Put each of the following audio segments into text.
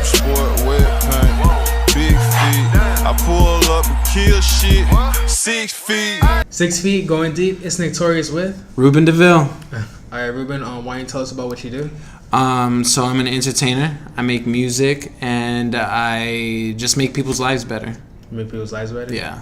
sport, wet paint, big feet. I pull up and kill shit, 6 feet. 6 feet, going deep. It's Torius with Ruben Devill. Alright, Ruben, why don't you tell us about what you do? So I'm an entertainer. I make music and I just make people's lives better. Make people's lives better? Yeah.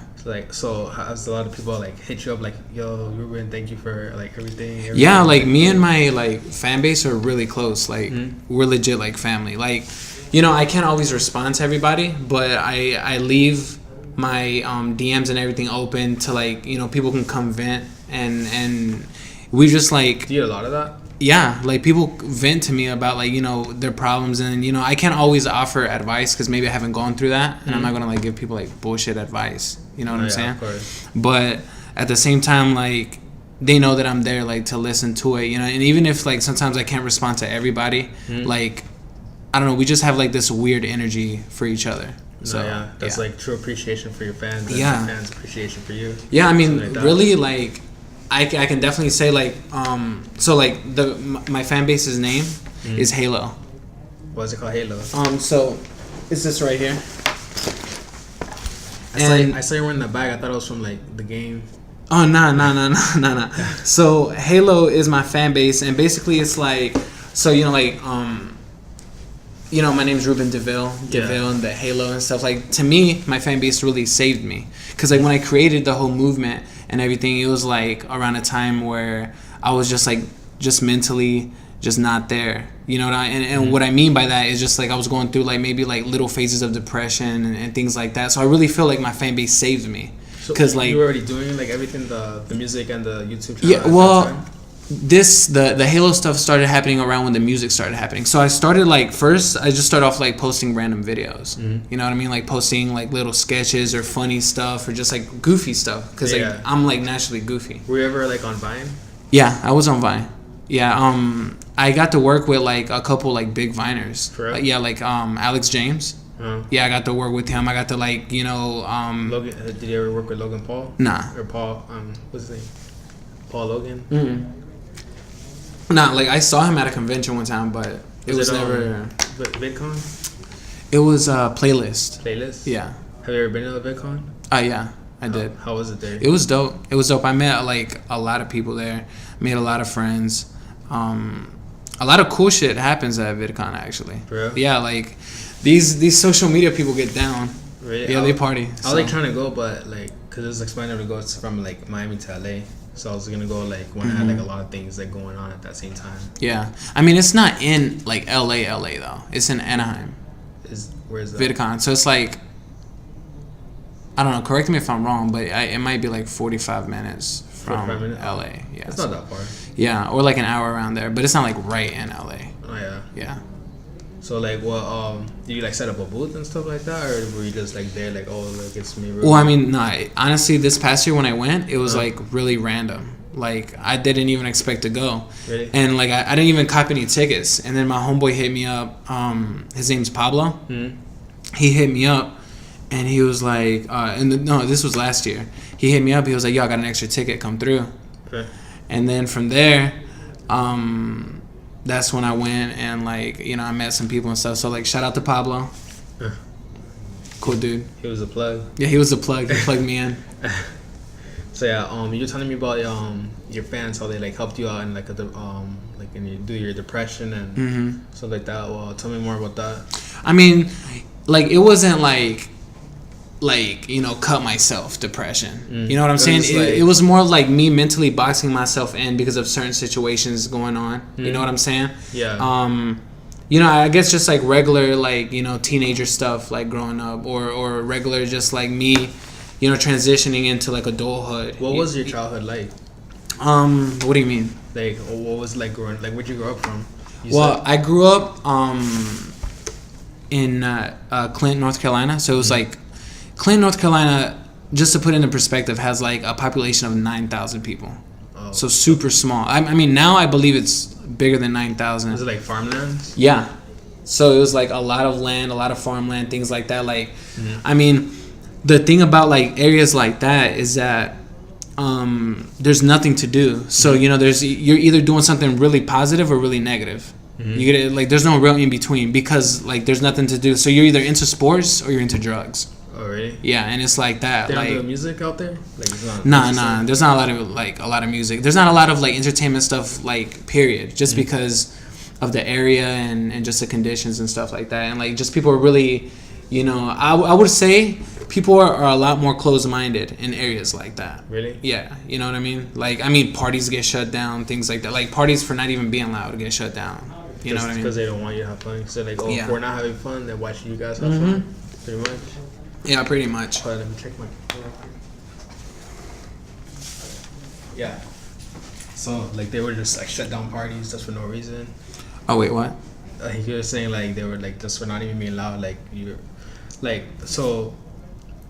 So has a lot of people like hit you up like, yo, Ruben, thank you for like everything. Yeah, like me and my like fan base are really close. Like we're legit like family. Like, you know, I can't always respond to everybody, but I leave my DMs and everything open to like, you know, people can come vent and we just like. Do you get a lot of that? Yeah, like people vent to me about like, you know, their problems, and you know, I can't always offer advice because maybe I haven't gone through that, and I'm not gonna like give people like bullshit advice. You know what I'm saying? Of course. But at the same time, like they know that I'm there like to listen to it, you know. And even if like sometimes I can't respond to everybody, like I don't know, we just have like this weird energy for each other. So that's like true appreciation for your fans. And fans' appreciation for you. Yeah, I mean, really like. I can definitely say like so like my fan base's name is Halo. Why is it called Halo? So it's this right here. I saw you wearing the bag. I thought it was from like the game. Oh no. So Halo is my fan base, and basically it's like, so you know like you know, my name's Ruben Devill and the Halo and stuff. Like, to me, my fan base really saved me. Because, like, when I created the whole movement and everything, it was, like, around a time where I was just, like, just mentally just not there. You know what and what I mean by that is just, like, I was going through, like, maybe, like, little phases of depression and things like that. So I really feel like my fan base saved me. Because, like, you were already doing, like, everything, the music and the YouTube channel? Yeah, well, the Halo stuff started happening around when the music started happening. So I started like, first I just started off like posting random videos. You know what I mean? Like posting like little sketches or funny stuff or just like goofy stuff. Cause like I'm like naturally goofy. Were you ever like on Vine? Yeah, I was on Vine. Yeah, I got to work with like a couple like big Viners. For real? Yeah, like Alex James. Yeah, I got to work with him. I got to like, you know, Logan, did you ever work with Logan Paul? Nah. Or Paul, what's his name? Paul Logan? Nah, like I saw him at a convention one time, but it was never. VidCon? It was Playlist. Playlist? Yeah. Have you ever been to the VidCon? Yeah, I did. How was it there? It was dope. I met like a lot of people there. Made a lot of friends. A lot of cool shit happens at VidCon actually. For real? Yeah, like these social media people get down. Really? Yeah, they party. I was like trying to go, but like, cause it was expensive to go from like Miami to LA. So I was gonna go like when I had like a lot of things like going on at that same time. Yeah, I mean it's not in like LA though. It's in Anaheim. Where's that? VidCon. So it's like, I don't know. Correct me if I'm wrong, but it might be like 45 minutes from 45 minutes? LA. Yeah, it's not that far. Yeah, or like an hour around there, but it's not like right in LA. Oh yeah. Yeah. So like, well, did you like set up a booth and stuff like that, or were you just like there, like, oh, like it's me? Well, I mean, no. Honestly, this past year when I went, it was like really random. Like I didn't even expect to go, really? And like I didn't even cop any tickets. And then my homeboy hit me up. His name's Pablo. He hit me up, and he was like, this was last year. He hit me up. He was like, yo, I got an extra ticket. Come through. Okay. And then from there, that's when I went and like, you know, I met some people and stuff. So like, shout out to Pablo. Cool dude. He was a plug. Yeah, he was a plug. He plugged me in. So yeah, you were telling me about your fans, how they like helped you out in like like when you do your depression and stuff like that. Well, tell me more about that. I mean, like it wasn't like you know, cut myself depression. You know what I'm saying? It was more like me mentally boxing myself in because of certain situations going on. You know what I'm saying? Yeah. You know, I guess just like regular like, you know, teenager stuff like growing up or regular just like me, you know, transitioning into like adulthood. What was your childhood like? What do you mean? Like, what was like growing? Like, where'd you grow up from? I grew up in Clinton, North Carolina. So it was like Clinton, North Carolina. Just to put it into perspective, has like a population of 9,000 people. Oh. So super small. I mean, now I believe it's bigger than 9,000. Was it like farmlands? Yeah. So it was like a lot of land, a lot of farmland, things like that. Like, I mean, the thing about like areas like that is that there's nothing to do. So you know, you're either doing something really positive or really negative. You get it? Like, there's no real in between because like there's nothing to do. So you're either into sports or you're into drugs. Oh really? Yeah, and it's like that. They don't like do music out there. Like it's not. nah. There's not a lot of music. There's not a lot of like entertainment stuff. Like period. Just because of the area and just the conditions and stuff like that. And like just people are really, you know, I would say people are a lot more closed-minded in areas like that. Really? Yeah, you know what I mean? Like, I mean, parties get shut down, things like that. Like, parties for not even being loud get shut down. You know what I mean? Because they don't want you to have fun. So like, if we're not having fun, then why should you guys have fun? Pretty much. Yeah, pretty much. Let me check my. Yeah. So like they were just like shut down parties just for no reason. Oh wait, what? You were saying like they were like just for not even being loud. Like you're, like so.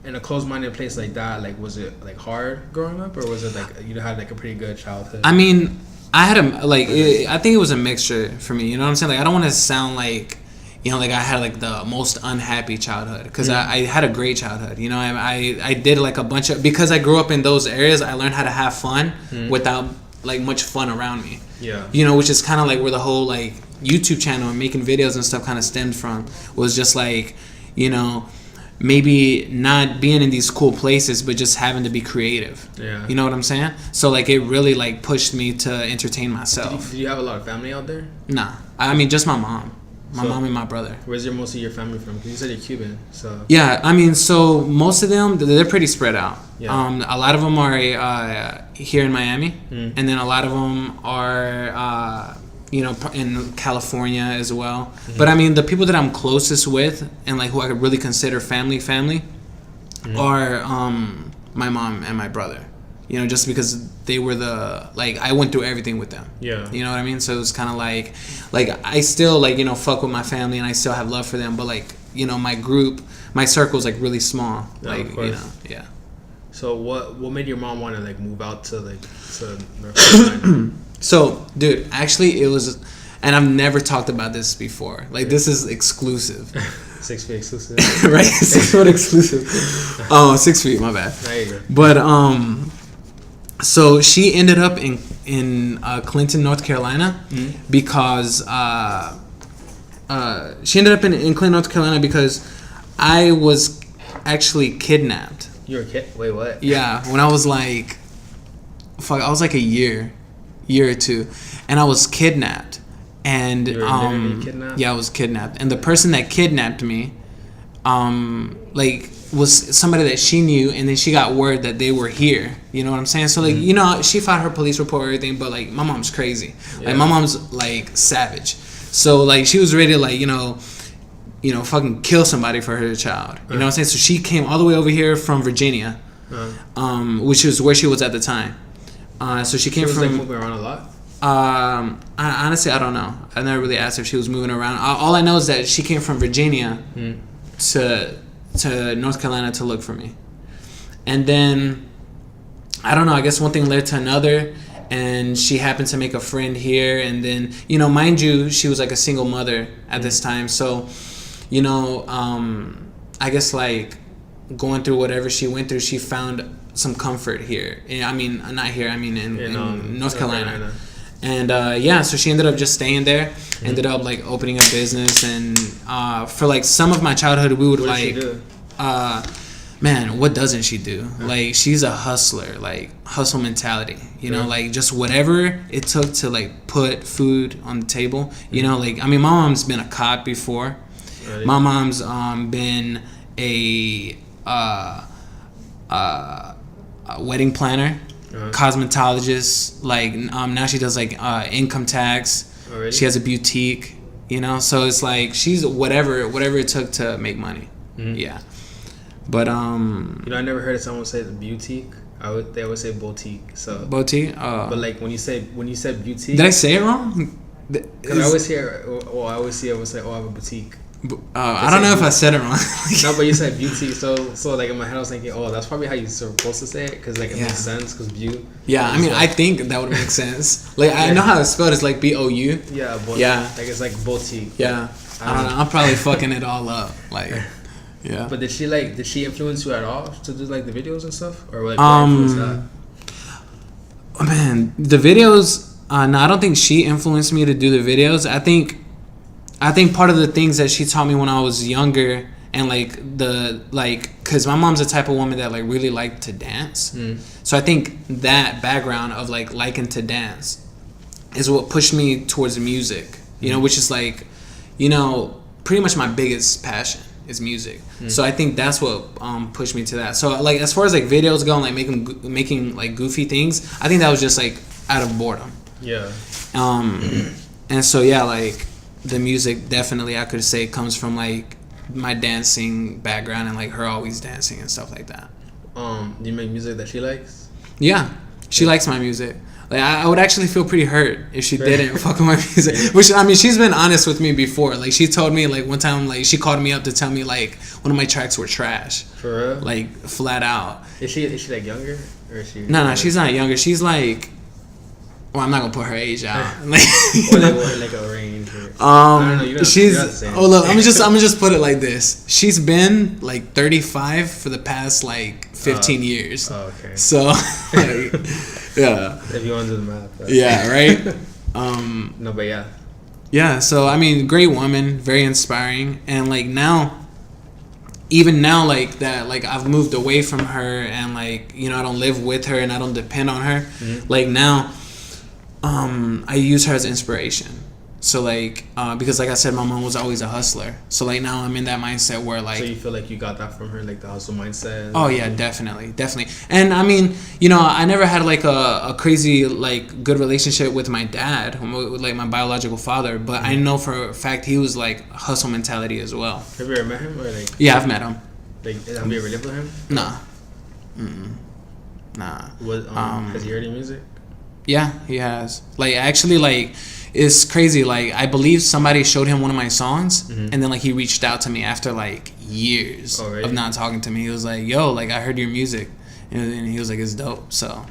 In a closed-minded place like that, like was it like hard growing up, or was it like you had like a pretty good childhood? I mean, I had I think it was a mixture for me. You know what I'm saying? Like I don't want to sound like, you know, like I had like the most unhappy childhood because I had a great childhood. You know, I did like a bunch of, because I grew up in those areas. I learned how to have fun without like much fun around me. Yeah. You know, which is kind of like where the whole like YouTube channel and making videos and stuff kind of stemmed from. Was just like, you know, maybe not being in these cool places, but just having to be creative. Yeah. You know what I'm saying? So like it really like pushed me to entertain myself. Did you have a lot of family out there? Nah, I mean just my mom. My mom and my brother. Where's most of your family from? Because you said you're Cuban, so. Yeah, I mean, so most of them, they're pretty spread out. Yeah. A lot of them are here in Miami, and then a lot of them are, you know, in California as well. But I mean, the people that I'm closest with and like who I could really consider family, are my mom and my brother. You know, just because they were I went through everything with them. Yeah. You know what I mean? So it was kind of like I still like, you know, fuck with my family and I still have love for them. But like, you know, my circle is like really small. Yeah, like, of course. you know, yeah. So what made your mom want to like move out to North Carolina? So, dude, actually it was, and I've never talked about this before. Like, this is exclusive. 6 feet exclusive. Right? 6 foot exclusive. Oh, 6 feet, my bad. There you go. But, so she ended up in Clinton, North Carolina, because she ended up in Clinton, North Carolina because I was actually kidnapped. You were a kid? Wait, what? Yeah, when I was like, I was like a year or two, and I was kidnapped. And You were literally kidnapped? yeah, I was kidnapped, and the person that kidnapped me, was somebody that she knew, and then she got word that they were here. You know what I'm saying? So like, you know, she filed her police report and everything, but like my mom's crazy. Yeah. Like my mom's like savage. So like she was ready to like, you know, fucking kill somebody for her child. You know what I'm saying? So she came all the way over here from Virginia, which is where she was at the time. So she came She was from. like moving around a lot. Honestly, I don't know. I never really asked if she was moving around. All I know is that she came from Virginia to North Carolina to look for me. And then, I don't know, I guess one thing led to another, and she happened to make a friend here. And then, you know, mind you, she was like a single mother at this time. So, you know, I guess like going through whatever she went through, she found some comfort here. I mean, not here, I mean in North Carolina. And yeah, so she ended up just staying there. Ended up like opening a business, and for like some of my childhood, we would What like, did she do? Man, what doesn't she do? Like, she's a hustler, like hustle mentality. You know, like just whatever it took to like put food on the table. You know, like I mean, my mom's been a cop before. Really? My mom's been a wedding planner. Cosmetologist, like now she does like income tax. Already? She has a boutique, you know, so it's like she's whatever it took to make money. Yeah, but you know, I never heard of someone say boutique. They always say boutique. So boutique. but like when you said boutique, did I say it wrong? Because I always hear, I always see everyone say, "Oh, I have a boutique." I don't know if I said it wrong. No, but you said boutique, so like in my head I was thinking, oh, that's probably how you're supposed to say it, because like it makes sense, because view. Yeah, I mean, I think that would make sense. Like I know how it's spelled. It's like BOU. Yeah, like it's like boutique. Yeah, I don't know. I'm probably fucking it all up. Like, yeah. But did she influence you at all to do like the videos and stuff, or like what influenced that? Oh, man, the videos. No, I don't think she influenced me to do the videos. I think I think part of the things that she taught me when I was younger, and because my mom's the type of woman that like really liked to dance. So I think that background of like liking to dance is what pushed me towards music, which is like, pretty much my biggest passion is music. So I think that's what pushed me to that. So like as far as like videos go and like making like goofy things, I think that was just like out of boredom. Yeah. And so yeah, like the music definitely I could say comes from like my dancing background and like her always dancing and stuff like that. Do you make music that she likes? Yeah, she likes my music. Like I would actually feel pretty hurt if she didn't fuck with my music. Which I mean, she's been honest with me before. Like she told me like one time, like she called me up to tell me like one of my tracks were trash. For real? Like flat out. Is she like younger or is she? No, she's not younger. She's like, well, I'm not gonna put her age out. Like, or like a range. I don't know. She's. Oh look, I'm just put it like this. She's been like 35 for the past like 15 years. Oh, okay. So, like, yeah. If you want to do the math. Right? Yeah. Right. No, but yeah. Yeah. So I mean, great woman, very inspiring, and like now, even now, like that, like I've moved away from her, and like I don't live with her, and I don't depend on her. Like now, I use her as inspiration. So like, because like I said, my mom was always a hustler. So like now I'm in that mindset where like. So you feel like you got that from her, like the hustle mindset? Oh yeah, definitely. And I mean, I never had like a crazy like good relationship with my dad, with like my biological father. But I know for a fact he was like hustle mentality as well. Have you ever met him or like? Yeah, I've met him. Like, have you ever lived with him? Nah. Nah. What? Has he heard your music? Yeah, he has. Like actually, like. It's crazy. Like I believe somebody showed him one of my songs, and then like he reached out to me after like years of not talking to me. He was like, "Yo, like I heard your music," and he was like, "It's dope." So,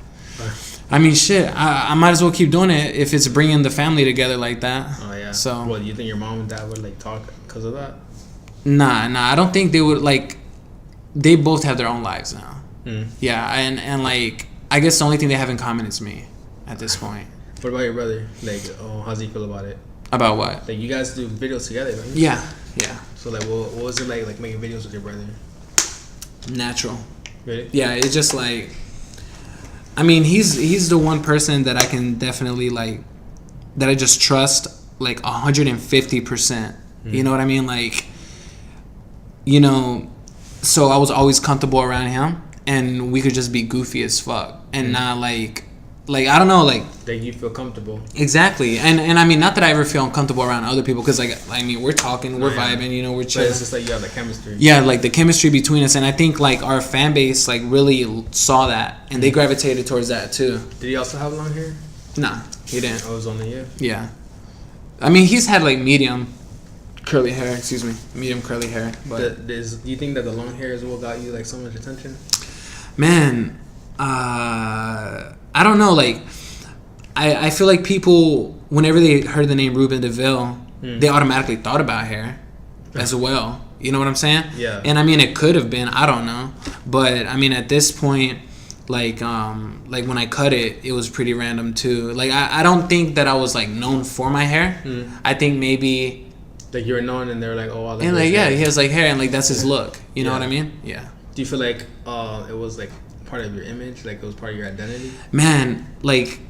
I mean, shit, I might as well keep doing it if it's bringing the family together like that. Oh yeah. So, what do you think your mom and dad would like talk because of that? Nah, I don't think they would like. They both have their own lives now. Yeah, and like I guess the only thing they have in common is me at this point. What about your brother? Like, how's he feel about it? About what? Like, you guys do videos together, right? Yeah. So, like, what was it like making videos with your brother? Natural. Really? Yeah, it's just like, I mean, he's the one person that I can definitely like, that I just trust like 150%. You know what I mean? Like, so I was always comfortable around him, and we could just be goofy as fuck, and not like I don't know, like you feel comfortable. Exactly, and I mean, not that I ever feel uncomfortable around other people, because like I mean, we're talking, we're vibing, we're chilling. But it's just like you have like chemistry. Yeah, like the chemistry between us, and I think like our fan base like really saw that, and they gravitated towards that too. Did he also have long hair? Nah, he didn't. Oh, it was only you. Yeah, I mean, he's had like medium curly hair. But do you think that the long hair is what got you like so much attention? Man, I don't know, like I feel like people, whenever they heard the name Ruben Devill, they automatically thought about hair as well. You know what I'm saying? Yeah. And I mean, it could have been, I don't know, but I mean, at this point, like when I cut it, it was pretty random too. Like I don't think that I was like known for my hair. I think maybe like you were known, and they were like, oh, I like and like hair. He has like hair, and like that's his look. You know what I mean? Yeah. Do you feel like it was like part of your image, like it was part of your identity? Man, like,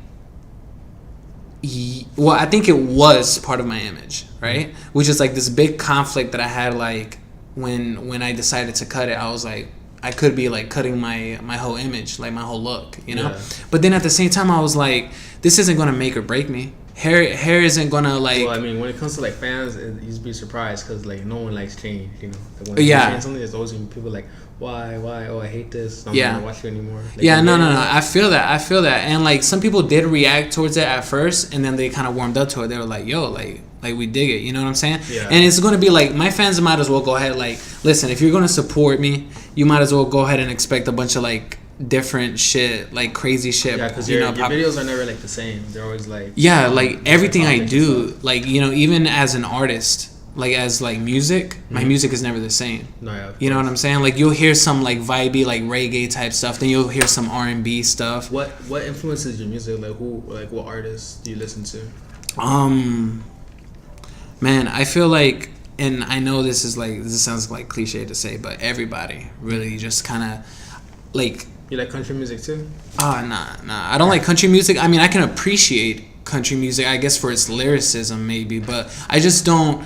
well, I think it was part of my image, right? Which is like this big conflict that I had, like when I decided to cut it. I was like, I could be like cutting my whole image, like my whole look, Yeah. But then at the same time, I was like, this isn't gonna make or break me. Hair isn't gonna like. Well, I mean, when it comes to like fans, you'd be surprised because like no one likes change, Like, when you change something, there's always gonna be people like, why? Oh, I hate this. I'm not gonna watch you anymore. Like, no. I feel that, and like some people did react towards it at first, and then they kind of warmed up to it. They were like, yo, like we dig it. You know what I'm saying? Yeah. And it's gonna be like, my fans might as well go ahead, like, listen, if you're gonna support me, you might as well go ahead and expect a bunch of like different shit, like crazy shit. Yeah, because your videos are never like the same. They're always like like everything I do, like even as an artist, like as like music, my music is never the same. No, yeah, you know what I'm saying? Like you'll hear some like vibey, like reggae type stuff, then you'll hear some R&B stuff. What influences your music? Like what artists do you listen to? Man, I feel like, and I know this sounds like cliche to say, but everybody really just kind of like. You like country music too? Nah. I don't like country music. I mean, I can appreciate country music, I guess, for its lyricism maybe, but I just don't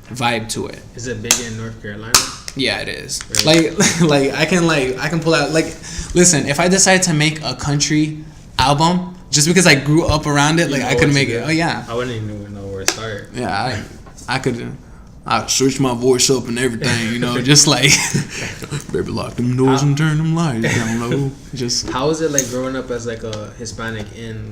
vibe to it. Is it big in North Carolina? Yeah, it is. Really? Like I can pull out, like, listen, if I decide to make a country album just because I grew up around it, like I could make it. Oh yeah. I wouldn't even know where to start. Yeah, I could. I switch my voice up and everything, you know, just like, baby, lock them doors and turn them lights down low. Just. How is it like growing up as like a Hispanic in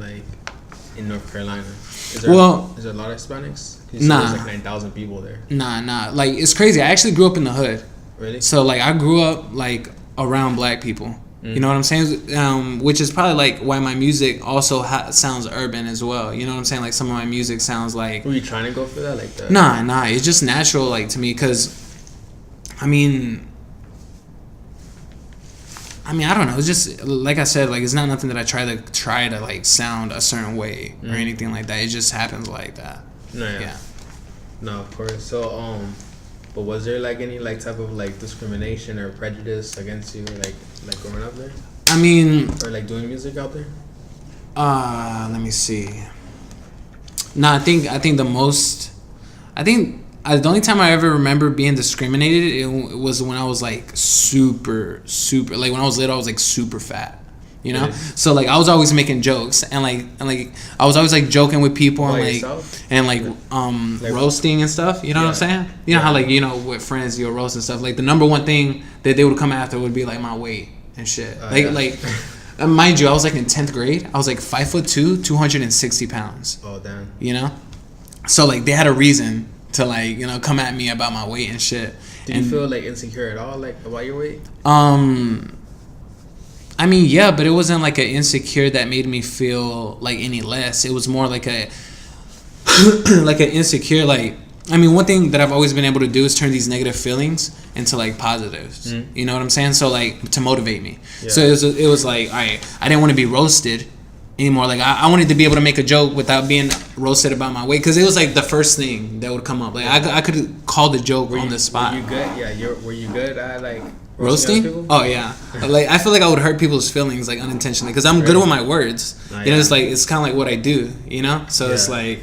North Carolina? Is there a lot of Hispanics? Nah. There's like 9,000 people there. Nah. Like, it's crazy. I actually grew up in the hood. Really? So like I grew up like around black people. You know what I'm saying? Which is probably like why my music also sounds urban as well. You know what I'm saying? Like some of my music sounds like. Were you trying to go for that? Like that? Nah. It's just natural, like, to me, because, I mean, I don't know. It's just like I said, like, it's not nothing that I try to like sound a certain way or anything like that. It just happens like that. Yeah. No, of course. So but was there like any like type of like discrimination or prejudice against you like growing up there? I mean, or like doing music out there? Let me see. No, I think the only time I ever remember being discriminated, it was when I was like super, like when I was little, I was like super fat. You know, so like I was always making jokes and like I was always like joking with people and like roasting and stuff. You know what I'm saying? You know how like, you know, with friends you'll roast and stuff. Like the number one thing that they would come after would be like my weight and shit. Mind you, I was like in 10th grade. I was like 5'2", 260 pounds. Oh damn. You know, so like they had a reason to like, you know, come at me about my weight and shit. Did you feel like insecure at all, like about your weight? I mean, yeah, but it wasn't like an insecure that made me feel like any less. It was more like a like an insecure, like, I mean, one thing that I've always been able to do is turn these negative feelings into like positives. You know what I'm saying? So like to motivate me. Yeah. So it was like, all right, I didn't want to be roasted anymore. Like I wanted to be able to make a joke without being roasted about my weight, because it was like the first thing that would come up. Like I could call the joke on the spot. Were you good? Yeah, were you good at like roasting? Oh yeah. Like I feel like I would hurt people's feelings like unintentionally, because I'm good with my words. You know, it's like it's kind of like what I do. You know, so it's like.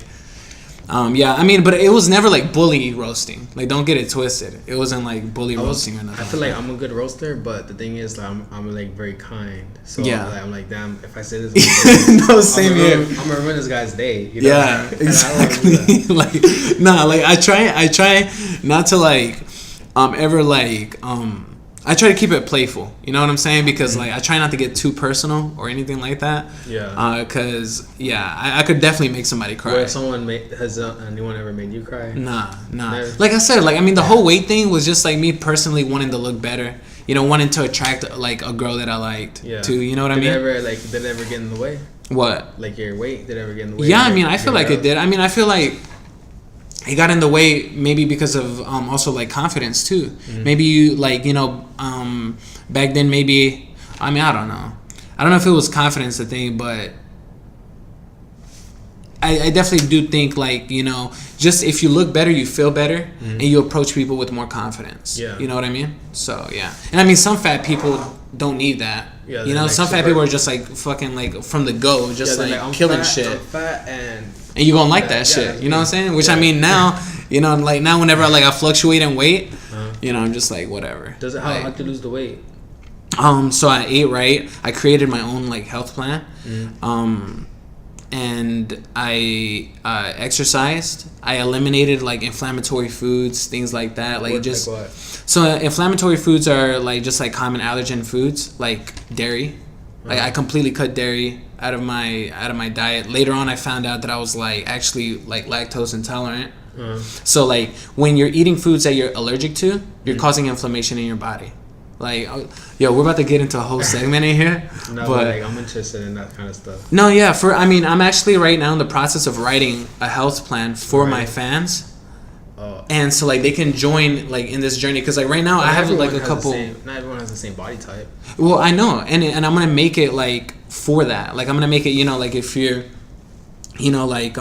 Yeah, I mean, but it was never like bully roasting. Like, don't get it twisted. It wasn't like bully roasting or nothing. I feel like I'm a good roaster, but the thing is, like, I'm like very kind. So yeah, like, I'm like, damn, if I say this, no, same here. I'm gonna ruin this guy's day. You know? Yeah, exactly. Like, nah, like I try not to like, ever like, I try to keep it playful. You know what I'm saying? Because like I try not to get too personal or anything like that. Yeah. Because I could definitely make somebody cry. Where has anyone ever made you cry? Nah. Never. Like I said, like I mean, the whole weight thing was just like me personally wanting to look better. You know, wanting to attract like a girl that I liked. Yeah. Too. You know what I mean? Did it ever get in the way? What? Like your weight? Did it ever get in the way? Yeah, I mean, I feel like it did. I mean, I feel like. It got in the way maybe because of also like confidence too. Maybe you like, you know, back then maybe, I mean, I don't know if it was confidence the thing, but I definitely do think like, you know, just if you look better, you feel better and you approach people with more confidence. Yeah. You know what I mean? So yeah. And I mean, some fat people don't need that. Yeah, you know, like some fat people are just like fucking like from the go, just like killing shit. I'm fat and you gonna like that shit, you know what I'm saying? Which I mean now, you know, like now whenever I fluctuate in weight, you know, I'm just like whatever. How'd you lose the weight? So I ate right. I created my own like health plan, and I exercised. I eliminated like inflammatory foods, things like that. Like what? So inflammatory foods are like just like common allergen foods, like dairy. Like I completely cut dairy out of my diet. Later on, I found out that I was like actually like lactose intolerant. So like when you're eating foods that you're allergic to, you're causing inflammation in your body. Like, yo, we're about to get into a whole segment in here. No, but like, I'm interested in that kind of stuff. No, yeah. I'm actually right now in the process of writing a health plan for my fans. And so like they can join like in this journey, because like right now I have like a couple. Not everyone has the same body type. Well, I know, and I'm gonna make it like for that. Like I'm gonna make it, you know, like if you're, you know, like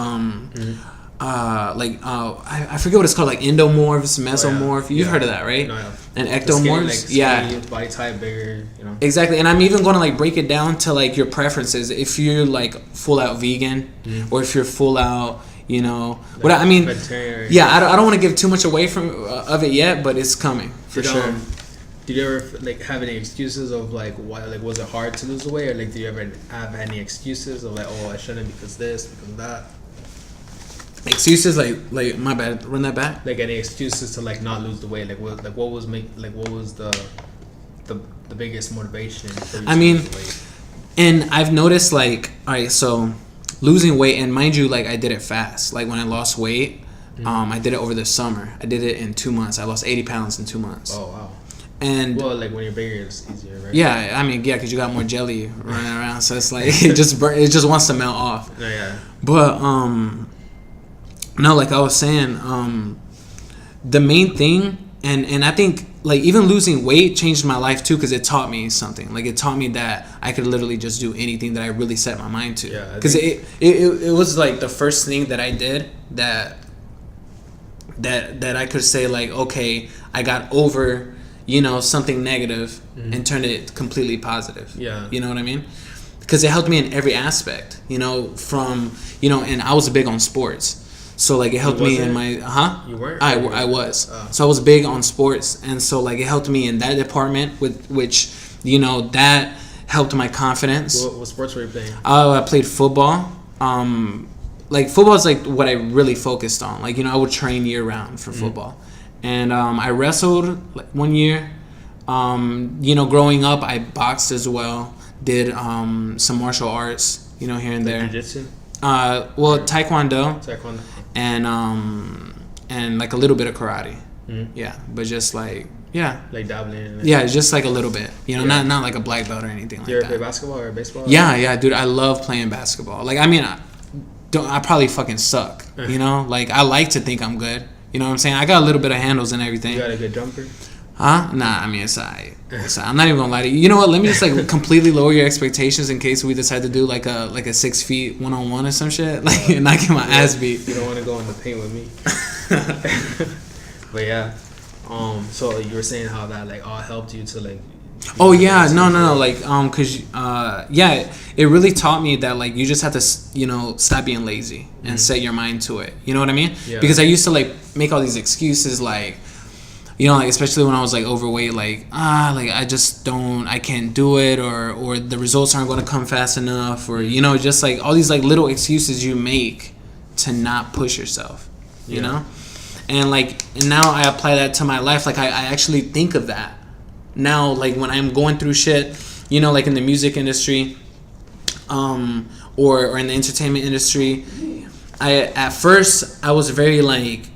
I forget what it's called, like endomorphs, mesomorph. You've heard of that, right? No, yeah. And ectomorphs, skinny, body type bigger, you know. Exactly, and I'm even going to like break it down to like your preferences. If you're like full out vegan, or if you're full out, you know, what I mean. Yeah, I don't want to give too much away from of it yet, but it's coming for sure. Did you ever like have any excuses of like why, like was it hard to lose the weight, or like do you ever have any excuses of like, oh, I shouldn't because this, because that? Excuses like my bad, run that back. Like any excuses to like not lose the weight, like what was the biggest motivation for you to lose the weight? And I've noticed like, all right, so losing weight, and mind you, like I did it fast. Like when I lost weight, I did it over the summer. I did it in 2 months. I lost 80 pounds in 2 months. Oh wow. And well, like when you're bigger, it's easier, right? Yeah, I mean, yeah, because you got more jelly running around, so it's like it just wants to melt off. Yeah. But no, like I was saying, the main thing, and I think like even losing weight changed my life too, because it taught me something. Like it taught me that I could literally just do anything that I really set my mind to. Yeah. Because it was like the first thing that I did that I could say like, okay, I got over, you know, something negative and turned it completely positive. Yeah. You know what I mean? Because it helped me in every aspect, you know, from, you know, and I was big on sports. So, like, it helped me in my, You weren't? I was. So, I was big on sports. And so, like, it helped me in that department, with which, you know, that helped my confidence. What sports were you playing? I played football. Like, football is, like, what I really focused on. Like, you know, I would train year-round for football. And I wrestled like 1 year. You know, growing up, I boxed as well. Did some martial arts, you know, here and there. Jiu-jitsu? Well, taekwondo. Taekwondo. And like a little bit of karate. Yeah, but just like like dabbling. Yeah, just like a little bit. You know, not like a black belt or anything like that. You ever play basketball or baseball? Yeah, dude, I love playing basketball. Like, I mean, I probably fucking suck. You know, like I like to think I'm good. You know what I'm saying? I got a little bit of handles and everything. You got a good jumper? Huh? Nah, I mean, it's alright. I'm not even gonna lie to you. You know what? Let me just like completely lower your expectations in case we decide to do like a 6 feet 1-on-1 or some shit. Like, and not get my ass beat. You don't want to go in the paint with me. But yeah. So you were saying how that like all helped you to like. Oh yeah, no. Like, cause yeah, it really taught me that like you just have to, you know, stop being lazy and set your mind to it. You know what I mean? Yeah. Because I used to like make all these excuses, like, you know, like especially when I was like overweight, like like I can't do it, or the results aren't going to come fast enough, or you know, just like all these like little excuses you make to not push yourself. You know, and now I apply that to my life. Like I actually think of that. Now, like when I'm going through shit, you know, like in the music industry, or in the entertainment industry, at first I was very like,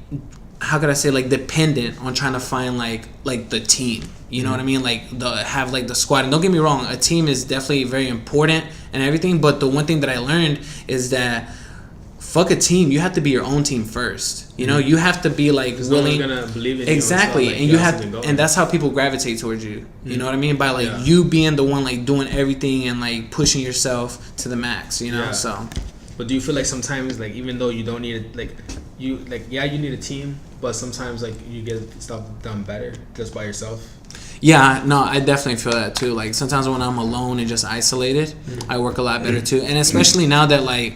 how could I say, like dependent on trying to find like the team. You know what I mean? Like have like the squad. And don't get me wrong, a team is definitely very important and everything. But the one thing that I learned is that fuck a team. You have to be your own team first. You know, you have to be like willing. No one's gonna believe in exactly, you. Like, and you have, and that's how people gravitate towards you. You know what I mean? By like you being the one like doing everything and like pushing yourself to the max. You know, so. But do you feel like sometimes like even though you don't need it, like you need a team, but sometimes like you get stuff done better just by yourself? Yeah, no, I definitely feel that too. Like sometimes when I'm alone and just isolated, I work a lot better too. And especially now that like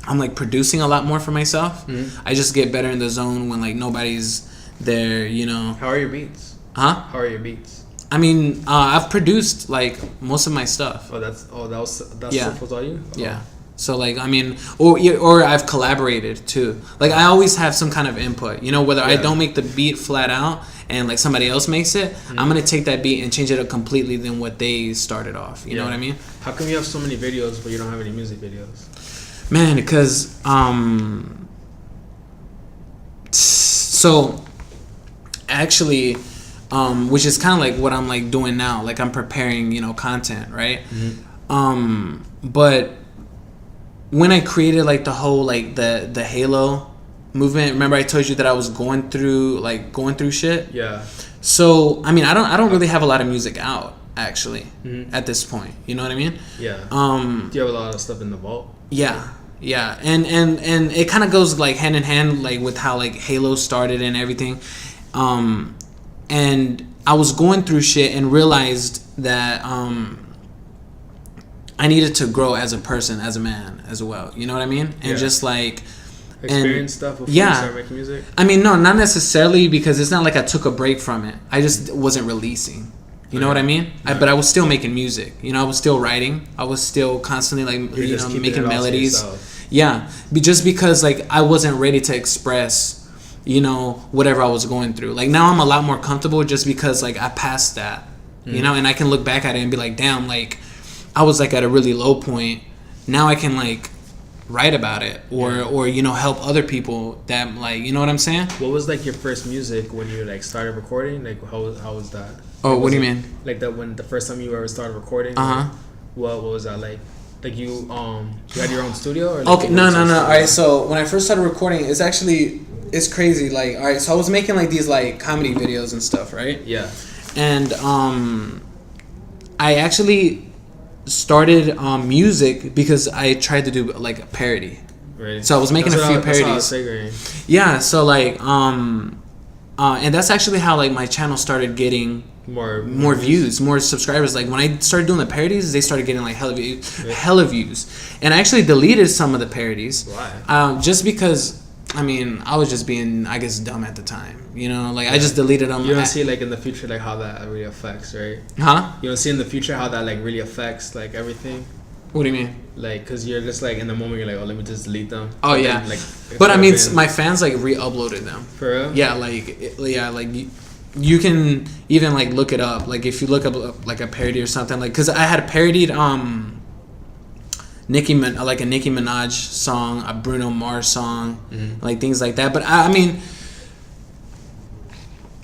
I'm like producing a lot more for myself, I just get better in the zone when like nobody's there, you know. How are your beats? Huh? How are your beats? I mean, I've produced like most of my stuff. That's yeah. stuff was all you? Oh. Yeah. So like, I mean, or I've collaborated too. Like I always have some kind of input, you know, whether I don't make the beat flat out and like somebody else makes it, I'm going to take that beat and change it up completely than what they started off. You know what I mean? How come you have so many videos but you don't have any music videos? Man, because so actually, which is kind of like what I'm like doing now. Like I'm preparing, you know, content, right? But when I created like the whole like the Halo movement, remember I told you that I was going through shit. Yeah. So I mean, I don't really have a lot of music out actually at this point. You know what I mean? Yeah. Do you have a lot of stuff in the vault? Yeah. Yeah, and it kind of goes like hand in hand, like with how like Halo started and everything. And I was going through shit and realized that I needed to grow as a person, as a man, as well. You know what I mean? And just like experience stuff before you start making music. I mean, no, not necessarily, because it's not like I took a break from it. I just wasn't releasing. You know what I mean? But I was still making music. You know, I was still writing. I was still constantly like making melodies. Yeah, just because like I wasn't ready to express, you know, whatever I was going through. Like now I'm a lot more comfortable just because like I passed that. You know, and I can look back at it and be like, damn, like I was like at a really low point. Now I can like write about it or you know, help other people that like, you know what I'm saying? What was like your first music when you like started recording? Like how was that? Oh, like, what do you mean? Like that when the first time you ever started recording? What was that like? Like you had your own studio or like okay, no. All right, so when I first started recording, it's crazy. Like, all right, so I was making like these like comedy videos and stuff, right? Yeah. And I actually started music because I tried to do like a parody. Right. So I was making a few parodies. That's what I was figuring. Yeah, so like and that's actually how like my channel started getting more views, more subscribers. Like when I started doing the parodies, they started getting like hella views. And I actually deleted some of the parodies. Why? Just because, I mean, I was just being, I guess, dumb at the time. You know, like I just deleted them. You don't see like in the future like how that really affects, right? Huh? You don't see in the future how that like really affects like everything. What do you mean? Like, cause you're just like in the moment you're like, oh, let me just delete them. Oh but yeah. Then, like, but I mean, my fans like re-uploaded them. For real? Yeah, like you can even like look it up. Like if you look up like a parody or something, like because I had parodied Nicki Minaj song, a Bruno Mars song, like things like that. But I mean,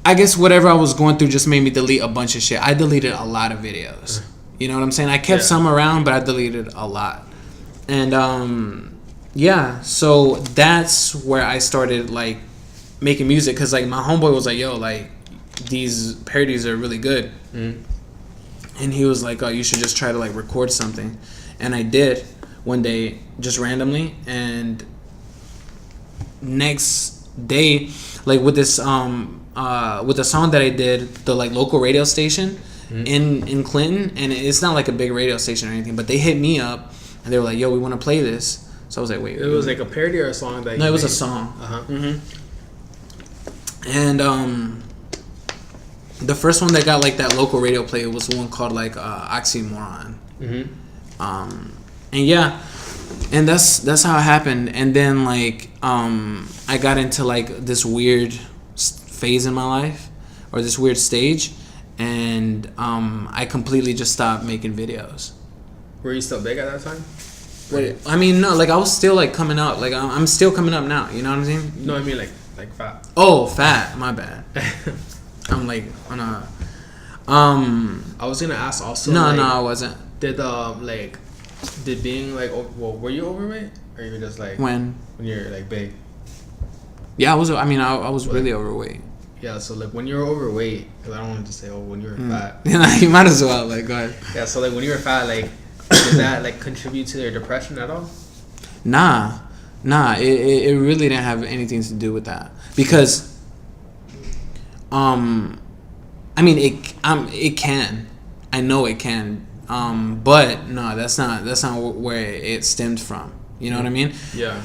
I guess whatever I was going through just made me delete a bunch of shit. I deleted a lot of videos. You know what I'm saying? I kept some around, but I deleted a lot. And yeah, so that's where I started like making music, because like my homeboy was like, yo, like these parodies are really good. And he was like, oh, you should just try to like record something. And I did one day, just randomly, and next day, like with this with the song that I did, the like local radio station in Clinton, and it's not like a big radio station or anything, but they hit me up and they were like, yo, we want to play this. So I was like, wait, it was like a parody or a song that no, it was a song. And the first one that got like that local radio play was one called like Oxymoron. And yeah, and that's how it happened. And then like I got into like this weird phase in my life, or this weird stage, and I completely just stopped making videos. Were you still big at that time? Wait, I mean, no, like I was still like coming up. Like I'm still coming up now. You know what I'm saying? No, I mean like fat. Oh, fat. My bad. I'm like on a. I was gonna ask also. No, like, no, I wasn't. Did being like, were you overweight, or you were just like when you're like big? Yeah, I was. I mean, I was really overweight. Yeah, so like when you were overweight, because I don't want to say, oh, when you were fat. Yeah, you might as well. Like, go ahead. Yeah, so like when you were fat, like did that like contribute to your depression at all? Nah. It really didn't have anything to do with that, because, I mean it can. I know it can. But no, that's not where it stemmed from. You know what I mean? Yeah.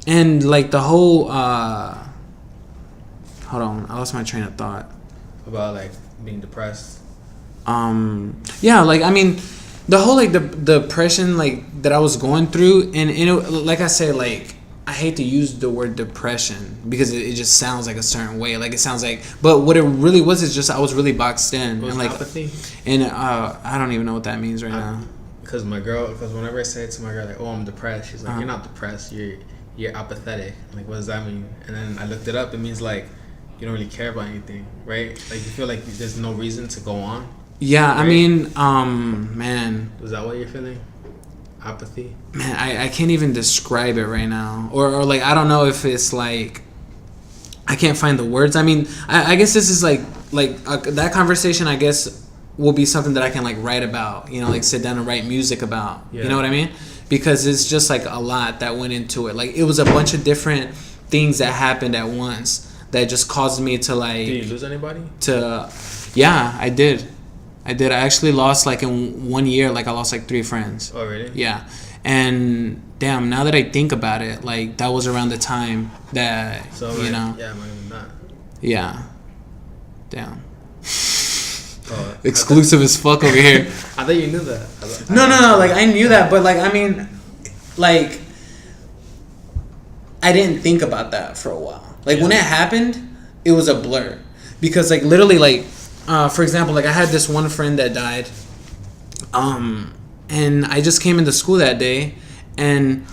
And like the whole hold on, I lost my train of thought. About like being depressed. Yeah, like I mean, the whole like the depression like that I was going through, and it, like I said, like I hate to use the word depression because it just sounds like a certain way. Like it sounds like, but what it really was is just I was really boxed in. It was and like apathy. And I don't even know what that means right now. Because whenever I say it to my girl, like, oh, I'm depressed, she's like, you're not depressed, you're apathetic. I'm like, what does that mean? And then I looked it up. It means like you don't really care about anything, right? Like you feel like there's no reason to go on. Yeah, right? I mean, man. Is that what you're feeling? Apathy? Man, I can't even describe it right now. Or like, I don't know if it's like, I can't find the words. I mean, I guess this is like that conversation, I guess, will be something that I can like write about, you know, like sit down and write music about. You know what I mean? Because it's just like a lot that went into it. Like it was a bunch of different things that happened at once that just caused me to like. Did you lose anybody? Yeah, I did. I actually lost like in 1 year, like I lost like 3 friends. Oh really? Yeah. And damn, now that I think about it, like that was around the time that you know. Yeah, I'm not. Yeah. Damn. Exclusive as fuck over here. I thought you knew that. No. Like I knew that, but like I mean, like I didn't think about that for a while. Like when it happened, it was a blur because like literally like, for example, like I had this one friend that died, and I just came into school that day, and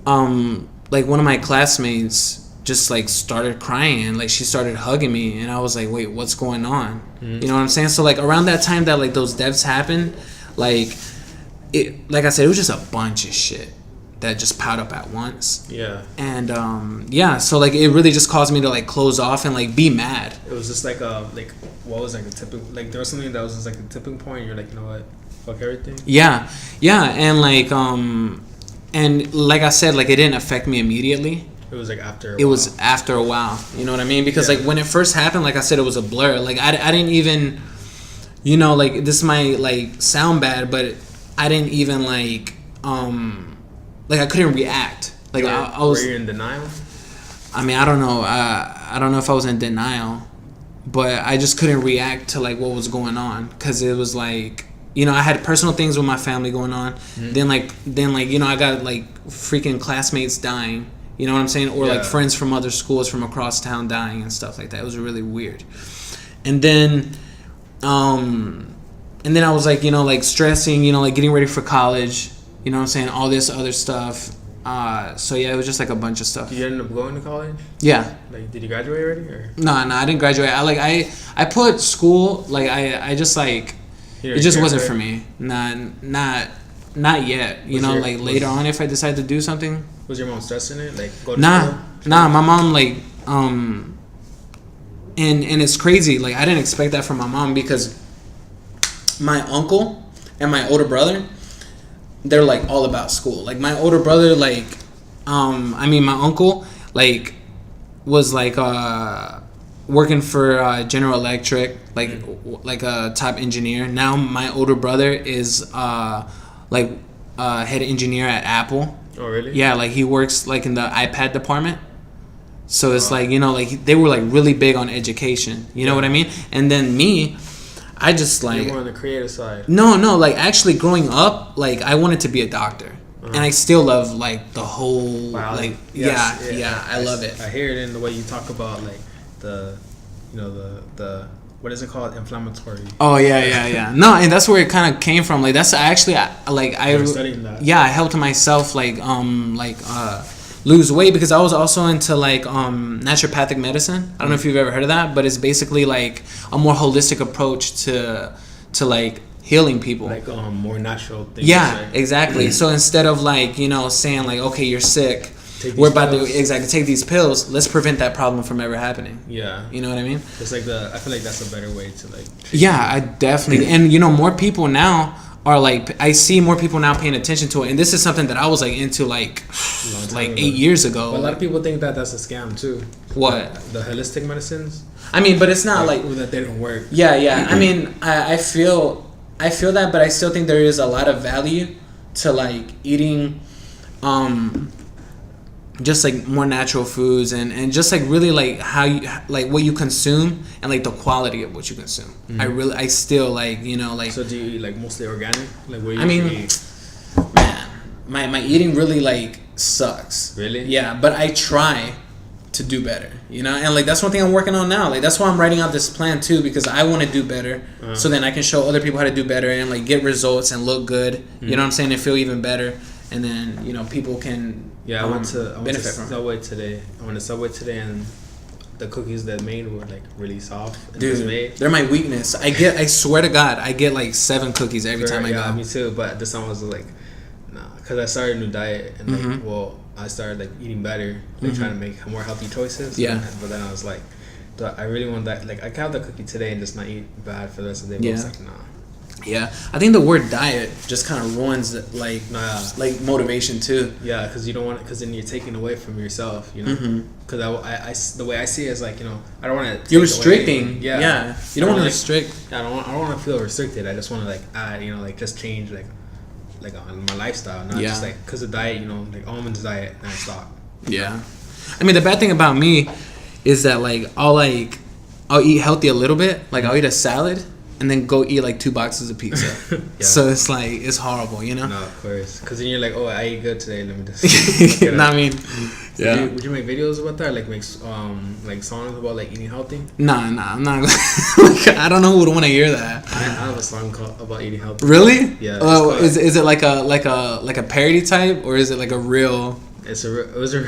like one of my classmates just like started crying and like she started hugging me and I was like, wait, what's going on? You know what I'm saying? So like around that time that like those deaths happened, like it, like I said, it was just a bunch of shit that just piled up at once. Yeah. And so like it really just caused me to like close off and like be mad. It was just like what was like the tipping, like there was something that was just like the tipping point. You're like, you know what, fuck everything. Yeah, and like and like I said, like it didn't affect me immediately. It was like after a while. It was after a while. You know what I mean? Because like when it first happened, like I said, it was a blur. Like I didn't even, you know, like this might like sound bad, but I didn't even like I couldn't react. Like I was. Were you in denial? I mean, I don't know. I don't know if I was in denial, but I just couldn't react to like what was going on because it was like, you know, I had personal things with my family going on. Then like you know, I got like freaking classmates dying. You know what I'm saying? Or like friends from other schools from across town dying and stuff like that. It was really weird. And then I was like, you know, like stressing, you know, like getting ready for college. You know what I'm saying? All this other stuff. So yeah, it was just like a bunch of stuff. Did you end up going to college? Yeah. Like, did you graduate already? Or? No, I didn't graduate. I put school, like I just like, it just wasn't for me. Not yet. You know, like later on if I decide to do something. Was your mom stressing it? Like, go to school? Nah, my mom like, and it's crazy. Like I didn't expect that from my mom because my uncle and my older brother, they're like all about school. Like my older brother, like, my uncle, like, was like working for General Electric, like a top engineer. Now my older brother is head engineer at Apple. Oh really? Yeah, like he works like in the iPad department. So it's like, you know, like they were like really big on education. You know what I mean? And then me, I just like... You're more on the creative side. No, like actually growing up, like I wanted to be a doctor. And I still love like the whole... Wow. Like, Yes, yeah, I love it. I hear it in the way you talk about like the, you know, the what is it called? Inflammatory. Oh yeah. No, and that's where it kind of came from. Like that's actually I was studying that. Yeah, I helped myself lose weight because I was also into like naturopathic medicine. I don't know if you've ever heard of that, but it's basically like a more holistic approach to like healing people. Like more natural things. Yeah, exactly. So instead of like, you know, saying like, okay, you're sick, we're about to take these pills. Let's prevent that problem from ever happening. Yeah, you know what I mean. It's like I feel like that's a better way to like. Yeah, I definitely, and you know, more people now are like, I see more people now paying attention to it, and this is something that I was like into like 8 years ago. But a lot of people think that that's a scam too. What? The holistic medicines. I mean, but it's not like that they don't work. Yeah. I mean, I feel that, but I still think there is a lot of value to like eating just like more natural foods and just like really like how you like what you consume and like the quality of what you consume. I still like, you know, like. So do you eat like mostly organic? Like what you eat? Man, my eating really like sucks. Really? Yeah, but I try to do better, you know, and like that's one thing I'm working on now. Like that's why I'm writing out this plan too, because I want to do better, so then I can show other people how to do better and like get results and look good. You know what I'm saying? And feel even better, and then, you know, people can. Yeah, I went to Subway today. I went to Subway today, and the cookies that made were like really soft. And dude, they're my weakness. I swear to God, I get like 7 cookies every time I go. Yeah, me too. But this time I was like, nah, because I started a new diet, and I started like eating better, like trying to make more healthy choices. Yeah. But then I was like, I really want that. Like, I can have the cookie today and just not eat bad for the rest of the day. But it's like, nah. Yeah, I think the word diet just kind of ruins like motivation too. Yeah, because you don't want it, because then you're taking away from yourself, you know. Because I the way I see it is like, you know, I don't want to. You're restricting. Yeah. You don't want to restrict. I don't want to feel restricted. I just want to like add, you know, like just change like on my lifestyle, not just like because of diet, you know, like I'm on this diet and I stop. Yeah, I mean the bad thing about me is that like I'll eat healthy a little bit, like I'll eat a salad. And then go eat like 2 boxes of pizza. So it's like, it's horrible, you know? No, of course. Because then you're like, oh, I ate good today. Let me just. No, I mean, yeah. Would you make videos about that? Like make like songs about like eating healthy? Nah, I'm not. Like, I don't know who would want to hear that. I have a song about eating healthy. Really? Yeah. Oh, is it like a parody type or is it like a real? It was a.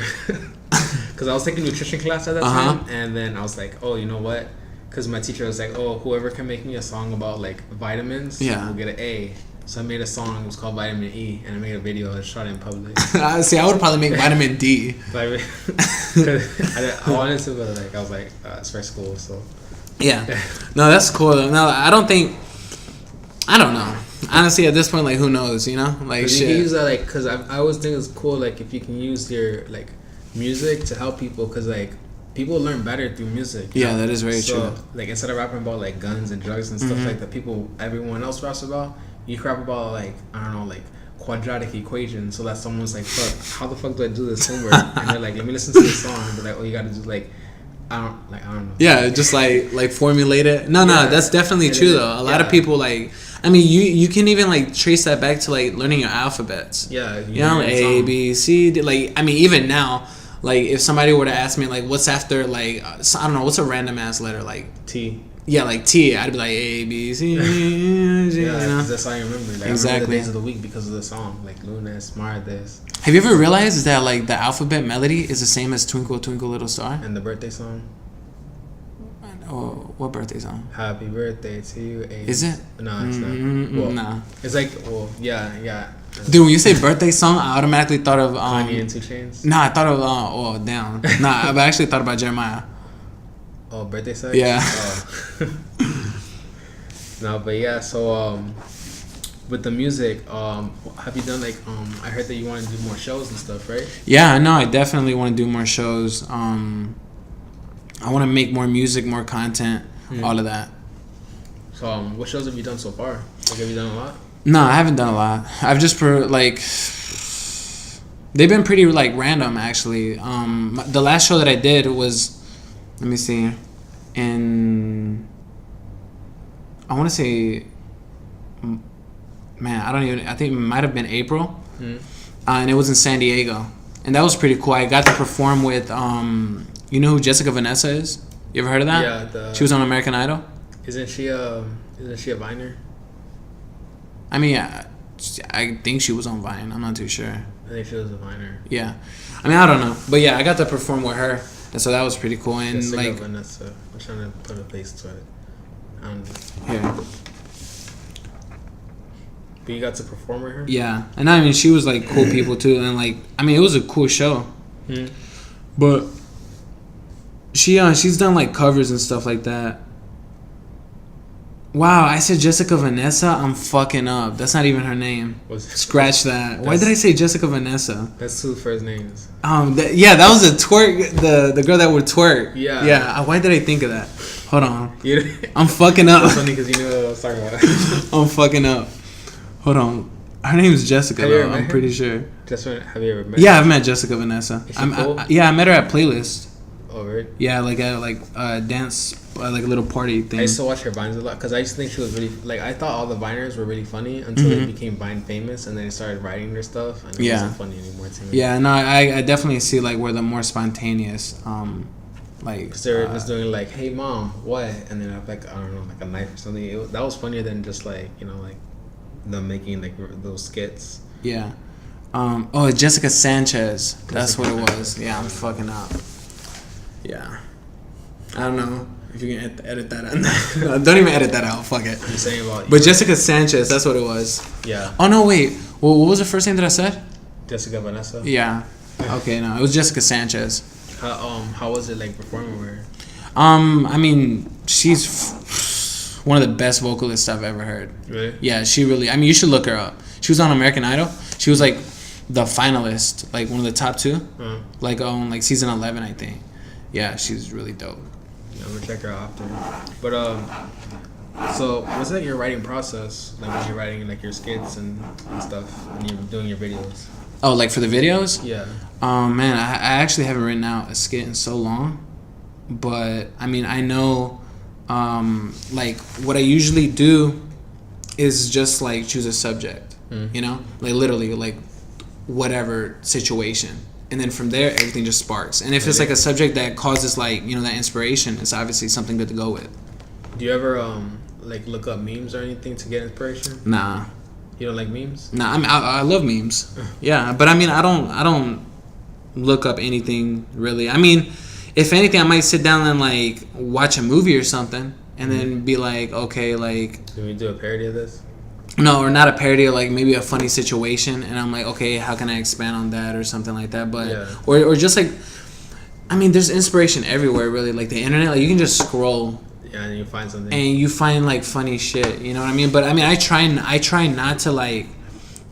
Because I was taking nutrition class at that time, and then I was like, oh, you know what? Because my teacher was like, oh, whoever can make me a song about like vitamins will get an A. So I made a song. It was called Vitamin E, and I made a video and shot it in public. See, I would probably make Vitamin D. I wanted to, but like I was like, it's for school, so. Yeah. No, that's cool. No, I don't know. Honestly, at this point, like, who knows? You know, like shit. You can use that, like, because I always think it's cool, like, if you can use your like music to help people, because like. People learn better through music. Yeah, that is very true. Like, instead of rapping about like guns and drugs and stuff like that, everyone else raps about, you rap about like, I don't know, like quadratic equations. So that someone's like, fuck, how the fuck do I do this homework? And they're like, let me listen to this song. And they're like, oh, you got to do like, I don't know. Yeah, just like formulate it. No, that's definitely true though. A lot of people like. I mean, you can even like trace that back to like learning your alphabets. Yeah, you know, A, B, C, D. Like, I mean, even now. Like, if somebody were to ask me, like, what's after, like, I don't know, what's a random-ass letter, like... T. Yeah, like T. I'd be like, A, B, C, G, yeah, you know? That's how I remember. Like, exactly. I remember the days of the week because of the song. Like, lunes, martes. Have you ever realized that, like, the alphabet melody is the same as Twinkle, Twinkle, Little Star? And the birthday song? Oh, what birthday song? Happy birthday to you. Is it? No, it's not. Well, no. It's like, well, yeah. Dude, when you say birthday song, I automatically thought of Kanye and 2 Chainz. Nah, I thought of I've actually thought about Jeremiah. Oh, birthday sex? Yeah. Oh. No, but yeah. So with the music, have you done like I heard that you want to do more shows and stuff, right? Yeah, no, I definitely want to do more shows. I want to make more music, more content, all of that. So what shows have you done so far? Like, have you done a lot? No, I haven't done a lot. I've just they've been pretty like random actually. The last show that I did was, let me see, I want to say, man, I think it might have been April, and it was in San Diego, and that was pretty cool. I got to perform with you know who Jessica Vanessa is? You ever heard of that? Yeah, she was on American Idol. Isn't she a Viner? I mean, I think she was on Vine. I'm not too sure. I think she was a Viner. Yeah, I mean, I don't know, but yeah, I got to perform with her, and so that was pretty cool. And Jessica like, Vanessa. I'm trying to put a face to it. Here. But you got to perform with her? Yeah, and I mean, she was like cool people too, and like, I mean, it was a cool show. But she's done like covers and stuff like that. Wow, I said Jessica Vanessa. I'm fucking up. That's not even her name. Scratch that. Why did I say Jessica Vanessa? That's 2 first names. That was a twerk. The girl that would twerk. Yeah. Yeah. Why did I think of that? Hold on. I'm fucking up. That's funny because you knew what I was talking about. I'm fucking up. Hold on. Her name is Jessica though. I'm pretty sure. Have you ever met her? Yeah, I've met Jessica Vanessa. Is she cool? I met her at Playlist. Oh, really? Yeah, like at dance, like a little party thing. I used to watch her Vines a lot because I used to think she was really like, I thought all the Viners were really funny until they became Vine famous and then they started writing their stuff and it wasn't funny anymore to me. Yeah, no, I definitely see like where the more spontaneous, like because they were just doing like, hey mom, what? And then I have like, I don't know, like a knife or something. That was funnier than just like, you know, like them making like those skits. Yeah. Jessica Sanchez. That's what it was. Yeah, I'm fucking up. Yeah. I don't know if you can edit that out. No, don't even edit that out. Fuck it. I'm saying about. But Jessica Sanchez, that's what it was. Yeah. Oh no, wait. Well, what was the first name that I said? Jessica Vanessa. Yeah. Okay, no, it was Jessica Sanchez. How was it like performing with her? I mean, she's one of the best vocalists I've ever heard. Really? Yeah, she really. I mean, you should look her up. She was on American Idol. She was like the finalist, like one of the top 2, like on like season 11, I think. Yeah, she's really dope. Yeah, I'm gonna check her out after. But so what's like your writing process? Like when you're writing like your skits and stuff, and you're doing your videos. Oh, like for the videos? Yeah. Man, I actually haven't written out a skit in so long, but I mean, I know, like what I usually do is just like choose a subject, you know, like literally like whatever situation, and then from there everything just sparks. And if it's like a subject that causes like, you know, that inspiration, it's obviously something good to go with. Do you ever like look up memes or anything to get inspiration? Nah. You don't like memes? Nah, I mean, I love memes. Yeah, but I mean, I don't look up anything really. I mean, if anything, I might sit down and like watch a movie or something, and then be like, okay, like. Can we do a parody of this? No, or not a parody, or like maybe a funny situation, and I'm like, okay, how can I expand on that or something like that? But or just like, I mean, there's inspiration everywhere, really. Like the internet, like you can just scroll. Yeah, and you find something. And you find like funny shit, you know what I mean? But I mean, I try not to like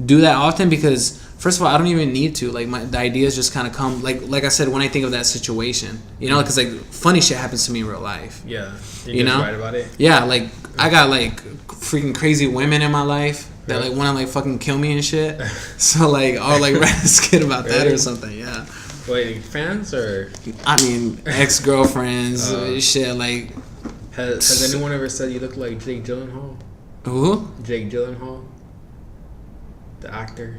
do that often, because first of all, I don't even need to. Like the ideas just kind of come. Like I said, when I think of that situation, you know, because like funny shit happens to me in real life. Yeah, you know, write about it. Yeah, like I got like freaking crazy women in my life that like want to like fucking kill me and shit. So like I'll like write a skit about that or something. Yeah. Wait, fans or? I mean, ex-girlfriends, shit like. Has anyone ever said you look like Jake Gyllenhaal? Who? Jake Gyllenhaal, the actor.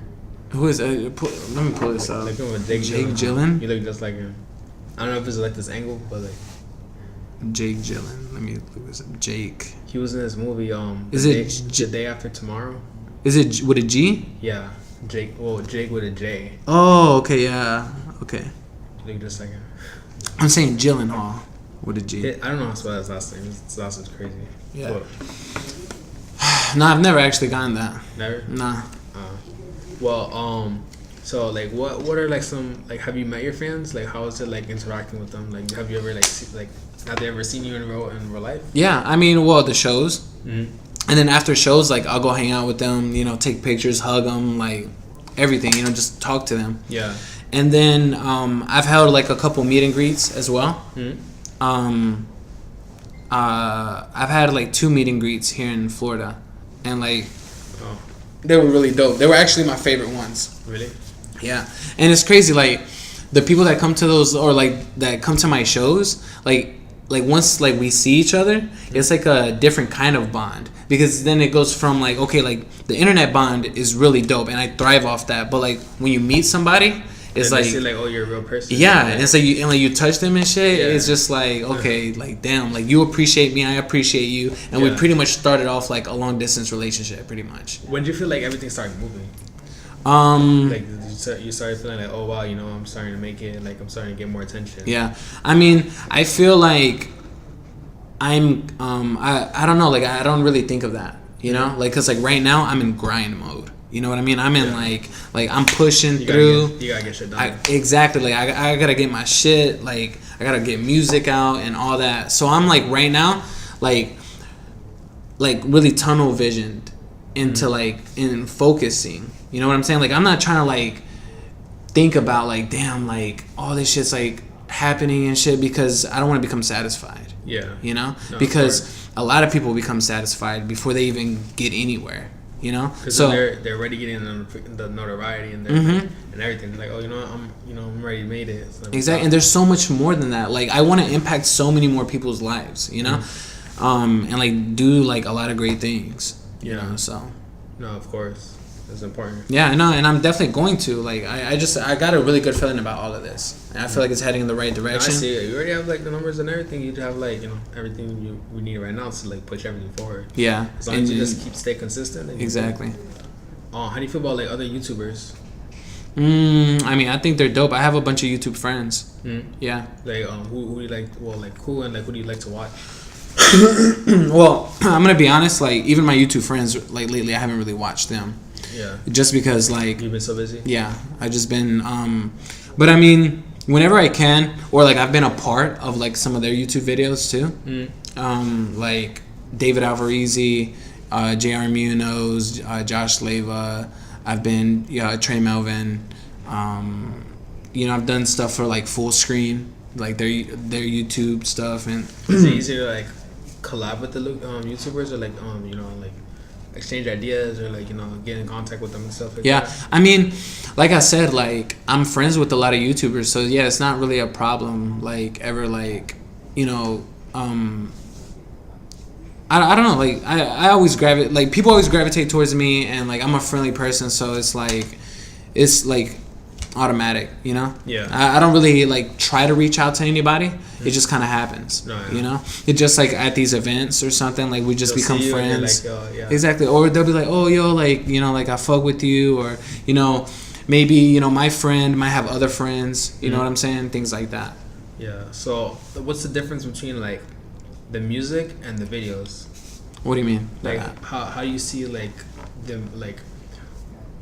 Who is? Let me pull this up. Like him with Jake Gyllenhaal. You look just like him. I don't know if it's like this angle, but like. Jake Gyllenhaal. Let me look this up. Jake. He was in this movie. Is The Day After Tomorrow? Is it with a G? Yeah, Jake. Well, Jake with a J. Oh, okay, yeah, okay. You look just like him. I'm saying Gyllenhaal. With a G. I don't know how to spell his last name. His last name's crazy. Yeah. No, I've never actually gotten that. Never? Nah. Well, so like, what are like some like? Have you met your fans? Like, how is it like interacting with them? Like, have you ever have they ever seen you in real life? Yeah, I mean, well, the shows, and then after shows, like I'll go hang out with them. You know, take pictures, hug them, like everything. You know, just talk to them. Yeah. And then I've held like a couple meet and greets as well. I've had like 2 meet and greets here in Florida, and like they were really dope. They were actually my favorite ones. Really? Yeah, and it's crazy. Like the people that come to those, or like that come to my shows, like once like we see each other, it's like a different kind of bond, because then it goes from like, okay, like the internet bond is really dope and I thrive off that, but like when you meet somebody, it's like, say like, oh, you're a real person. Yeah, and it's like you touch them and shit. Yeah. It's just like, okay, like damn, like you appreciate me, I appreciate you, and we pretty much started off like a long distance relationship, pretty much. When did you feel like everything started moving? Like you started feeling like, oh wow, you know, I'm starting to make it. Like I'm starting to get more attention. Yeah, I mean, I feel like I'm I don't know, like I don't really think of that, you know, like because like right now I'm in grind mode. You know what I mean? I'm in like I'm pushing through. You gotta get shit done. Exactly. Like I gotta get my shit. Like I gotta get music out and all that. So I'm like right now, like really tunnel visioned into like in focusing. You know what I'm saying? Like I'm not trying to like think about like damn like all this shit's like happening and shit, because I don't want to become satisfied. Yeah. You know? Because a lot of people become satisfied before they even get anywhere. You know, so they're already getting the notoriety and and everything. They're like, oh, you know, I'm already made it. So exactly, and there's so much more than that. Like, I want to impact so many more people's lives. You know, and like do like a lot of great things. You know, so. No, of course. It's important. Yeah, I know, and I'm definitely going to. Like, I got a really good feeling about all of this. And I feel like it's heading in the right direction. I see it. You already have like the numbers and everything. You have like, you know, everything we need right now to like push everything forward. Yeah. As long as you just stay consistent. Exactly. How do you feel about like other YouTubers? I mean, I think they're dope. I have a bunch of YouTube friends. Yeah. Like who do you like? Well, like who and like who do you like to watch? Well, I'm gonna be honest. Like even my YouTube friends, like lately, I haven't really watched them. Yeah. Just because like you've been so busy. Yeah, I just been. But I mean, whenever I can, or like I've been a part of like some of their YouTube videos too. Like David Alvarez, J.R. Munoz, Josh Leva. I've been Trey Melvin. I've done stuff for like Full Screen, like their YouTube stuff. And is it easier to like collab with the YouTubers, or like like exchange ideas, or like get in contact with them and stuff like that? I mean, like I said, like I'm friends with a lot of YouTubers, so yeah, it's not really a problem. Like ever, like I don't know, like I always gravitate, like people always gravitate towards me, and like I'm a friendly person, so it's like automatic, I don't really like try to reach out to anybody. It just kind of happens. It just like at these events or something, like we just they'll become friends, like, exactly, or they'll be like, oh yo, like like I fuck with you, or maybe my friend might have other friends, you know what I'm saying, things like that. So what's the difference between like the music and the videos? What do you mean? Like how do you see like them, like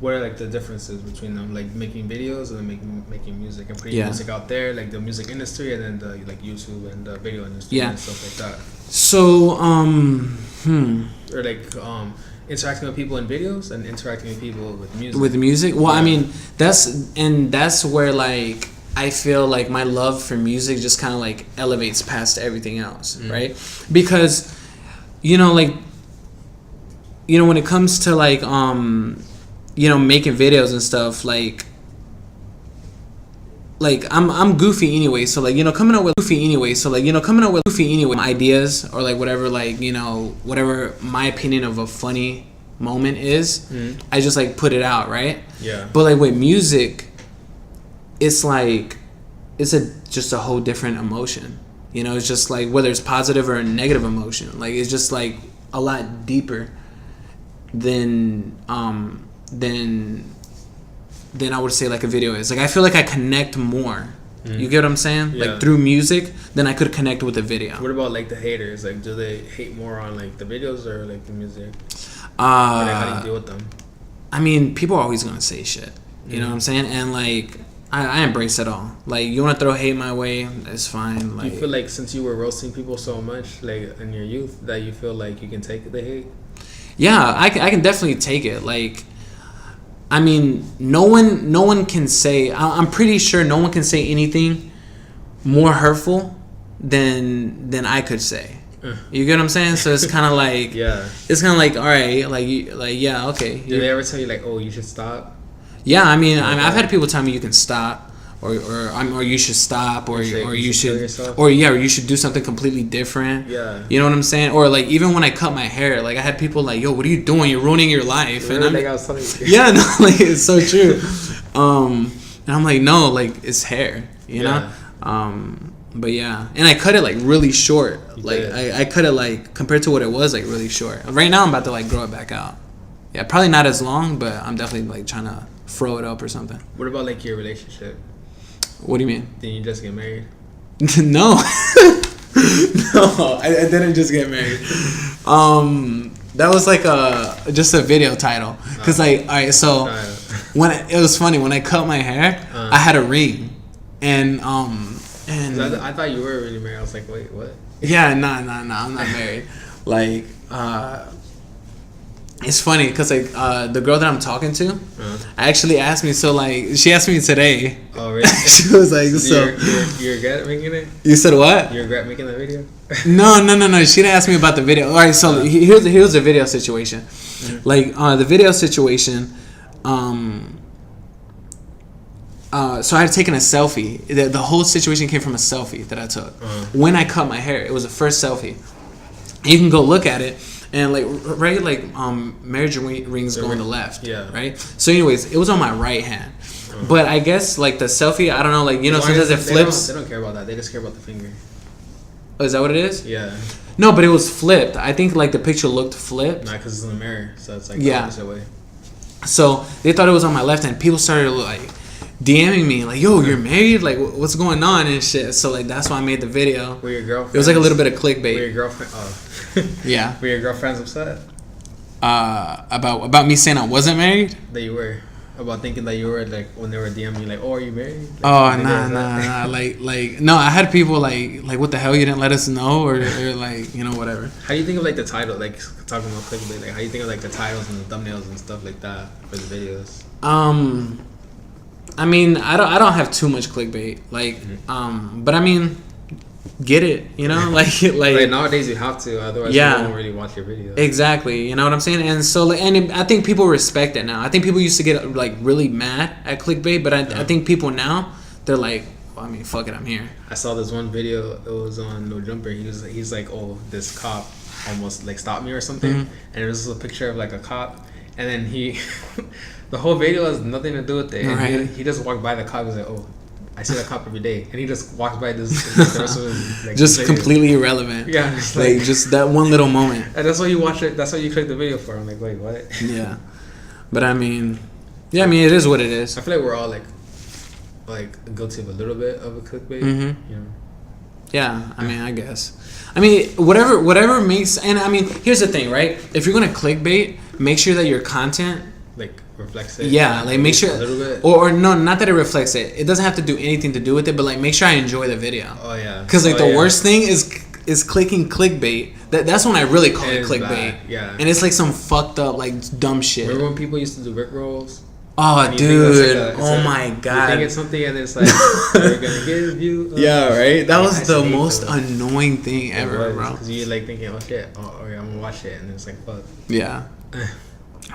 what are like the differences between them, like making videos and making music and putting music out there, like the music industry, and then the like YouTube and the video industry and stuff like that? So or like interacting with people in videos and interacting with people with music. With music? Well, I mean, that's where like I feel like my love for music just kind of like elevates past everything else, right? Because like when it comes to like making videos and stuff, like I'm goofy anyway, so like coming up with goofy ideas, or like whatever, like whatever my opinion of a funny moment is, I just like put it out, right? But like with music, it's like just a whole different emotion, it's just like whether it's positive or a negative emotion, like it's just like a lot deeper than I would say like a video is. Like I feel like I connect more. You get what I'm saying? Like through music than I could connect with a video. What about like the haters? Like do they hate more on like the videos or like the music? Like, how do you deal with them? I mean, people are always gonna say shit. You know what I'm saying? And like I embrace it all. Like you want to throw hate my way, it's fine. Like, do you feel like since you were roasting people so much like in your youth that you feel like you can take the hate? Yeah, I can definitely take it. Like, I mean, no one can say. I'm pretty sure no one can say anything more hurtful than I could say. You get what I'm saying? So it's kind of like it's kind of like, all right, okay. Did they ever tell you like, oh, you should stop? Yeah, I mean, I've had people tell me you can stop, or you should stop, or you should do something completely different. You know what I'm saying? Or like even when I cut my hair, like I had people like, yo, what are you doing? You're ruining your life. And like I was telling you. Yeah, no, like it's so true. And I'm like, no, like it's hair, you know. But yeah, and I cut it like really short. I cut it like compared to what it was, like really short. Right now I'm about to like grow it back out. Yeah, probably not as long, but I'm definitely like trying to throw it up or something. What about like your relationship? What do you mean? Did you just get married? No. No, I didn't just get married. That was like just a video title. Cause like, alright, so it was funny when I cut my hair, I had a ring, and I thought you were really married. I was like, wait, what? Yeah, no, I'm not married. Like, it's funny because like the girl that I'm talking to, actually asked me. So like she asked me today. Oh really? She was like, "So you regret making it?" You said what? You regret making that video? No. She didn't ask me about the video. All right, so here's the video situation. Like the video situation. So I had taken a selfie. The whole situation came from a selfie that I took when I cut my hair. It was the first selfie. You can go look at it. And like right, like marriage rings go on the left, right. So anyways, it was on my right hand, but I guess like the selfie, I don't know, like sometimes it flips. They don't care about that. They just care about the finger. Oh, is that what it is? Yeah. No, but it was flipped. I think like the picture looked flipped. Not because it's in the mirror, so it's like the opposite way. So they thought it was on my left hand. People started like DMing me like, "Yo, you're married? Like, what's going on and shit?" So like that's why I made the video. Were your girlfriend? It was like a little bit of clickbait. Were your girlfriend? Yeah. Were your girlfriends upset? About me saying I wasn't married? That you were. about thinking that you were like when they were DMing you like, oh, are you married? Like, Oh nah. Like no, I had people like what the hell, you didn't let us know, or like, you know, whatever. How do you think of like the title, like talking about clickbait? Like how do you think of like the titles and the thumbnails and stuff like that for the videos? I mean, I don't have too much clickbait, like, but I mean, get it, you know, like nowadays you have to, otherwise yeah, people won't really watch your videos. Exactly, you know what I'm saying? And so like, and I think people respect it now. I think people used to get like really mad at clickbait, but I think people now, they're like, well, I mean, fuck it, I'm here. I saw this one video, it was on No Jumper. He's like, oh, this cop almost like stopped me or something, and it was a picture of like a cop, and then he the whole video has nothing to do with it, and right. he just walked by the cop. He's like, oh, I see that cop every day, and he just walks by this the rest of his, like, just completely irrelevant. Yeah, like just that one little moment. And that's why you watch it. That's why you click the video for. I'm like, wait, what? Yeah, but I mean, yeah, I mean, it is what it is. I feel like we're all like guilty of a little bit of a clickbait. You know. Yeah, I mean, I guess. I mean, whatever makes, and I mean, here's the thing, right? If you're gonna clickbait, make sure that your content like reflects it. Yeah, like make sure a little bit. Or no, not that it reflects it. It doesn't have to do anything to do with it, but like make sure I enjoy the video. Oh yeah. Because like the worst thing is clicking clickbait. That's when I really call it clickbait. Bad. Yeah. And it's like some fucked up like dumb shit. Remember when people used to do Rick rolls? Oh dude! Oh my god! You think it's something and it's like we're gonna give you. Yeah, right. That was the most annoying thing ever, bro. Because you like thinking, oh shit, okay, I'm gonna watch it, and it's like fuck. Yeah.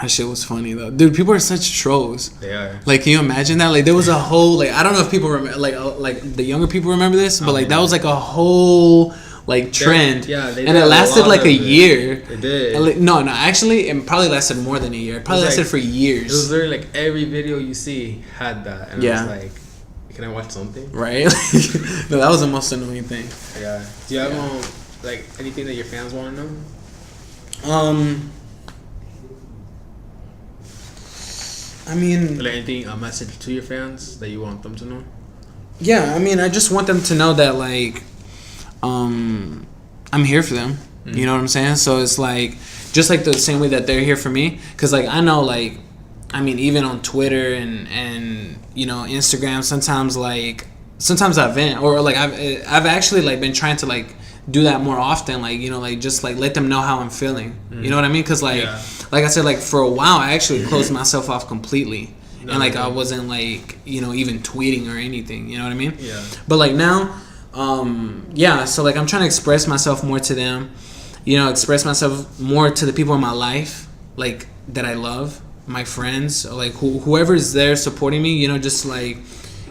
That shit was funny though, dude. People are such trolls. They are. Like, can you imagine that? Like, there was a whole like, I don't know if people remember, like the younger people remember this, but like that was like a whole like trend. Yeah, they and it lasted like a year. It did. Like, no, actually, it probably lasted more than a year. It probably lasted for years. It was literally like every video you see had that, and yeah. I was like, can I watch something? Right. No, that was the most annoying thing. Yeah. Do you have like anything that your fans want to know? I mean, like anything, a message to your fans that you want them to know? Yeah, I mean, I just want them to know that like, I'm here for them. You know what I'm saying? So it's like, just like the same way that they're here for me. Cause like I know, like, I mean, even on Twitter and you know, Instagram, sometimes I vent, or like I've actually like been trying to like do that more often, like, you know, like just like let them know how I'm feeling. You know what I mean? Cause like like I said, like for a while I actually closed myself off completely. And like I wasn't like, you know, even tweeting or anything, you know what I mean? Yeah. But like now, yeah, so like I'm trying to express myself more to them, you know, express myself more to the people in my life, like that I love, my friends, or like whoever's there supporting me, you know, just like,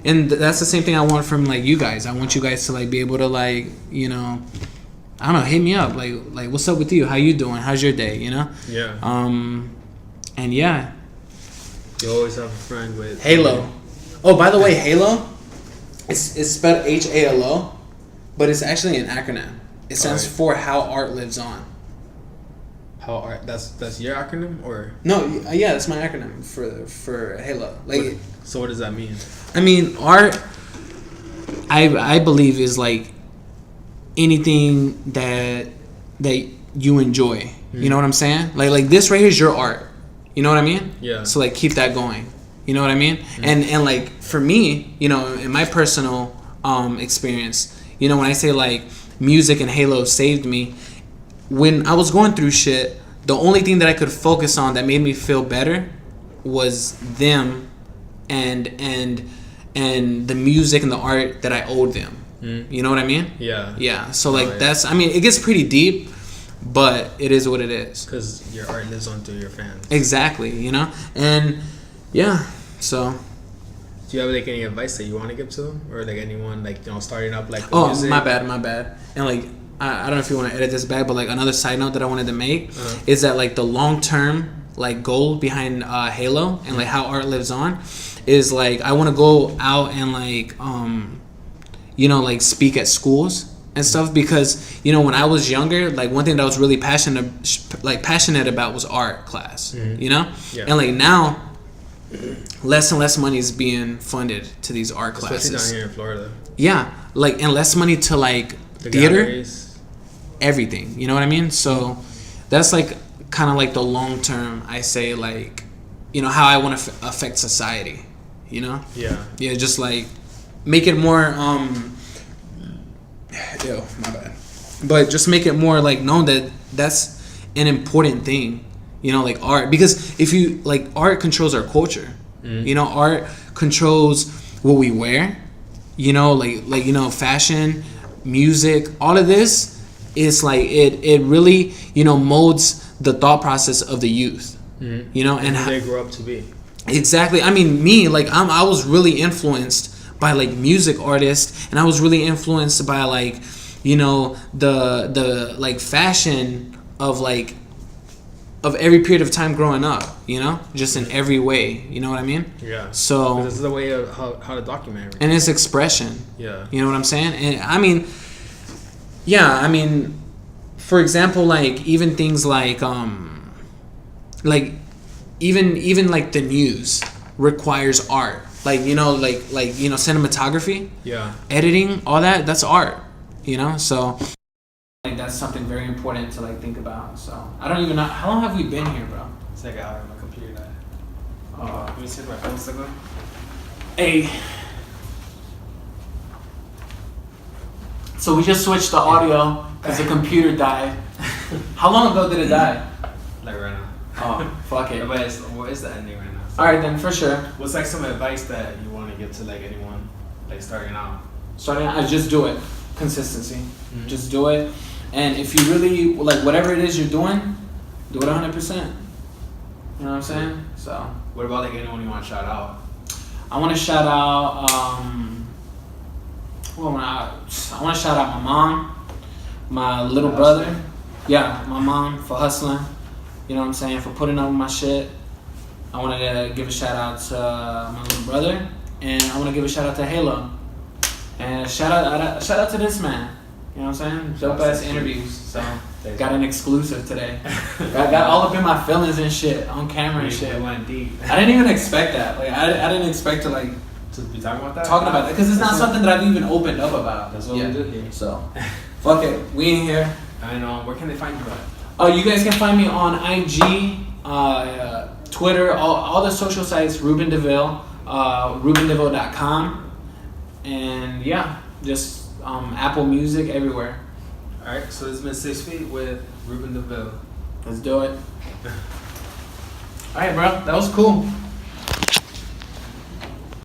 and that's the same thing I want from like you guys. I want you guys to like be able to like, you know, I don't know, hit me up, like what's up with you? How you doing? How's your day? You know? Yeah. And yeah. You always have a friend with Halo. Oh, by the way, Halo, it's spelled HALO, but it's actually an acronym. It stands for How Art Lives On. How art? That's your acronym, or no? Yeah, that's my acronym for Halo. Like, so what does that mean? I mean, art. I believe is like anything that you enjoy. You know what I'm saying? Like this right here is your art. You know what I mean? Yeah. So like keep that going. You know what I mean? And like for me, you know, in my personal experience, you know, when I say like music and Halo saved me, when I was going through shit, the only thing that I could focus on that made me feel better was them and the music and the art that I owed them. You know what I mean? Yeah. Yeah. So like that's, I mean, it gets pretty deep, but it is what it is. Because your art lives on through your fans. Exactly, you know? And, yeah, so... Do you have, like, any advice that you want to give to them? Or, like, anyone, like, you know, starting up, like, music? My bad. And, like, I don't know if you want to edit this back, but, like, another side note that I wanted to make is that, like, the long-term, like, goal behind Halo and, like, how art lives on is, like, I want to go out and, like, you know, like, speak at schools and stuff, because, you know, when I was younger, like one thing that I was really passionate about was art class, you know? Yeah. And like now, less and less money is being funded to these art classes. Especially down here in Florida. Yeah, like, and less money to like the theater, galleries. Everything, you know what I mean? So that's like kind of like the long term, I say, like you know, how I want to affect society, you know? Yeah, Just like make it more my bad, but just make it more like known that that's an important thing, you know, like art, because if you like, art controls our culture. You know, art controls what we wear, you know, like you know, fashion, music, all of this is like it really, you know, molds the thought process of the youth. You know, and they grow up to be. Exactly. I mean, me, like I was really influenced by like music artists, and I was really influenced by like, you know, the like fashion of like of every period of time growing up, you know, just in every way, you know what I mean? Yeah. So this is the way of how to document everything. And it's expression. Yeah. You know what I'm saying? And I mean, yeah, I mean, for example, like even things like even like the news requires art. Like, you know, like you know, cinematography, editing, all that's art, you know? So like that's something very important to like think about. So I don't even know, how long have we been here, bro? It's like an hour. My computer died. Let me see if my phone's still going. Hey, so we just switched the audio because the computer died. How long ago did it die? Like right now. Oh, fuck it. But what is the ending right now? So Alright then, for sure. what's like some advice that you want to give to like anyone like starting out? I just do it. Consistency. Just do it. And if you really, like, whatever it is you're doing, do it 100%. You know what I'm saying? So. What about like anyone you want to shout out? I want to shout out, I want to shout out my mom, my little brother. Yeah, my mom for hustling. You know what I'm saying? For putting up with my shit. I wanted to give a shout out to my little brother. And I want to give a shout out to Halo. And shout out to this man. You know what I'm saying? Dope ass interviews. So got an exclusive today. got all up in my feelings and shit on camera and shit. Went deep. I didn't even expect that. Like I didn't expect to like To be talking about that? talking about that, because it's not something that I've even opened up about. That's what we do here. So fuck it, we in here. And where can they find you at? You guys can find me on IG, Twitter, all the social sites. Ruben Devill, RubenDevill.com, and yeah, just Apple Music, everywhere. Alright, so this has been 6 Feet with Ruben Devill. Let's do it. Alright, bro, that was cool.